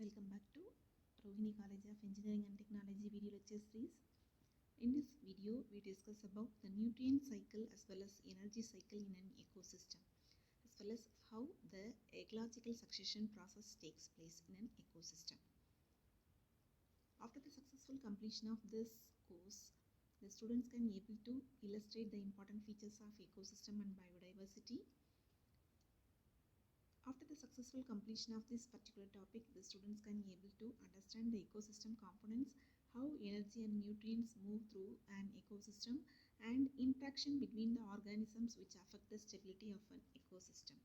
Welcome back to Rohini College of Engineering and Technology video lecture series. In this video, we discuss about the nutrient cycle as well as energy cycle in an ecosystem, as well as how the ecological succession process takes place in an ecosystem. After the successful completion of this course, the students can be able to illustrate the important features of ecosystem and biodiversity. After the successful completion of this particular topic, the students can be able to understand the ecosystem components, how energy and nutrients move through an ecosystem, and interaction between the organisms which affect the stability of an ecosystem.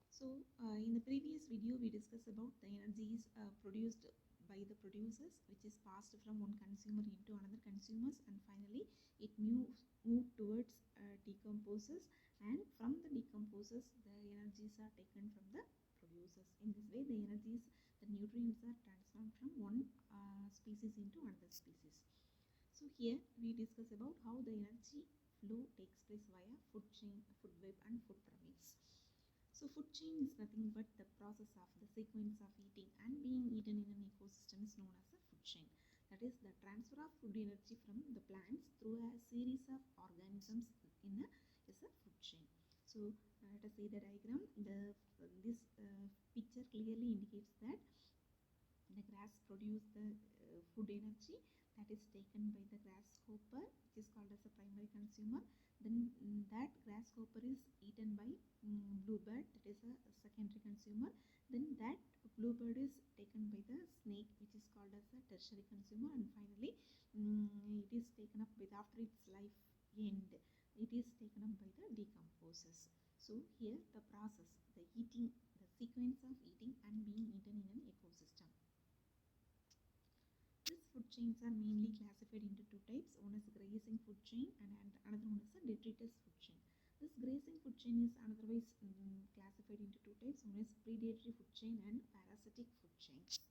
So, in the previous video, we discussed about the energies produced by the producers, which is passed from one consumer into another consumers, and finally it moved towards decomposers, and from the decomposers the energies are taken from the producers. In this way, the energies, the nutrients are transformed from one species into another species. So here we discuss about how the energy flow takes place via food chain, food web and food pyramids. So food chain is nothing but the process of the sequence of eating and being eaten in an ecosystem is known as a food chain. That is the transfer of food energy from the plants through a series of organisms is a food chain. So let us see the diagram. This picture clearly indicates that the grass produce the food energy that is taken by the grasshopper, which is called as a primary consumer. Then that grasshopper is eaten by bluebird, that is a secondary consumer. Then that bluebird is taken by the snake, which is called as a tertiary consumer. And finally it is taken up with, after its life end, it is taken up by the decomposers. So here the process, the eating, the sequence of eating and being eaten in an ecosystem. These food chains are mainly classified into two types. One is grazing food chain and another one is a detritus food chain. This grazing food chain is otherwise classified into two types. One is predatory food chain and parasitic food chains.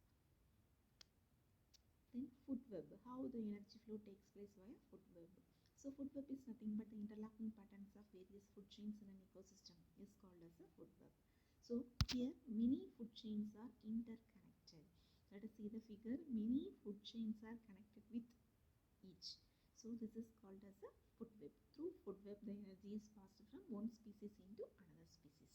Then food web, how the energy flow takes place via food web. So food web is nothing but the interlocking patterns of various food chains in an ecosystem is called as a food web. So here many food chains are interconnected. Let us see the figure. Many food chains are connected with each. So this is called as a food web. Through food web, the energy is passed from one species into another species.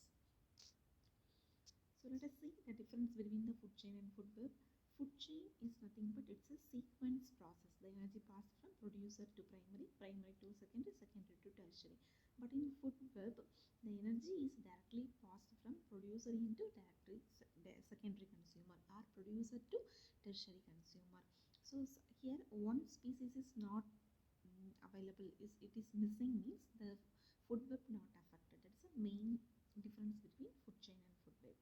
So let us see the difference between the food chain and food web. Food chain is nothing but it's a sequence process. The energy passed from producer to primary, primary to secondary, secondary to tertiary. But in food web, the energy is directly passed from producer into secondary consumer, or producer to tertiary consumer. So here one species is not available, it is missing, means the food web not affected. That is the main difference between food chain and food web.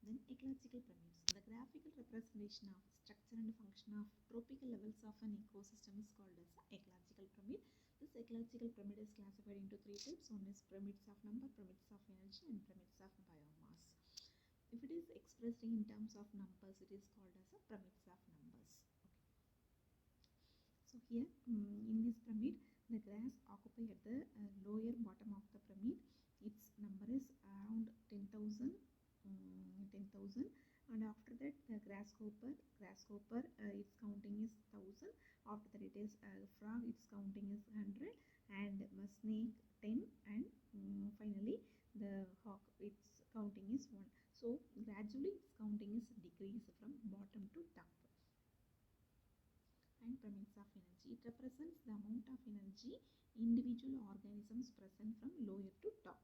Then ecological pyramids. The graphical representation of structure and function of tropical levels of an ecosystem is called as an ecological pyramid. This ecological pyramid is classified into three types. One is pyramids of number, pyramids of energy, and pyramids of biomass. If it is expressed in terms of numbers, it is called as a pyramids of numbers. So here in this pyramid, the grass occupy at the lower bottom of the pyramid. Its number is around 10,000. And after that the grasshopper its counting is 1,000. After that it is frog, its counting is 100, and snake 10, and finally the hawk, its counting is 1. So gradually its counting is decreased from bottom to top. And pyramids of energy, it represents the amount of energy individual organisms present from lower to top.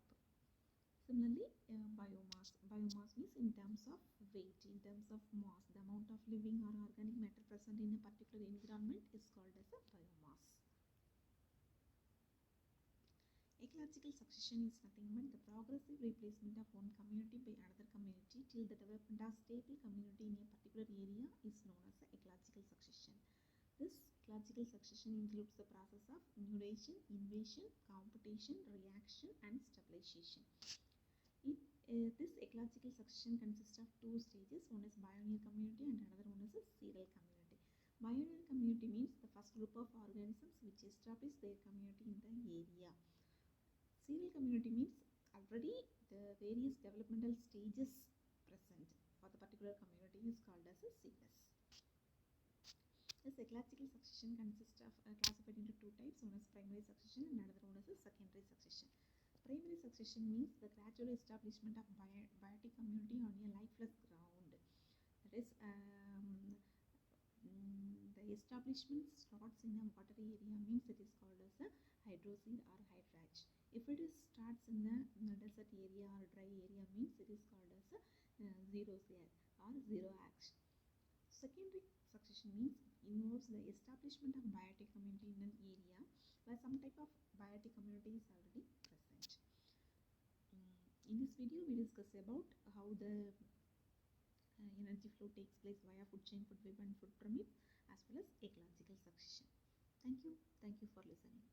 Similarly, biomass means in terms of weight, in terms of mass, the amount of living or organic matter present in a particular environment is called as a biomass. Ecological succession is nothing but the progressive replacement of one community by another community till the development of stable community in a particular area is known as the ecological succession. This ecological succession includes the process of mutation, invasion, competition, reaction, and stabilization. This ecological succession consists of two stages. One is biennial community and another one is a serial community. Biennial community means the first group of organisms which establish their community in the area. Serial community means already the various developmental stages present for the particular community is called as a CS. This ecological succession consists of classified into two types. One is primary succession and another one is a secondary succession. Primary succession means the gradual establishment of biotic community on a lifeless ground. That is, the establishment starts in a watery area means it is called as a hydroseed or hydrage. If it starts in a desert area or dry area means it is called as a xeroseed or zero action. Secondary succession means involves the establishment of biotic community in an area where some type of biotic community is already present. In this video, we discuss about how the energy flow takes place via food chain, food web and food pyramid as well as ecological succession. Thank you for listening.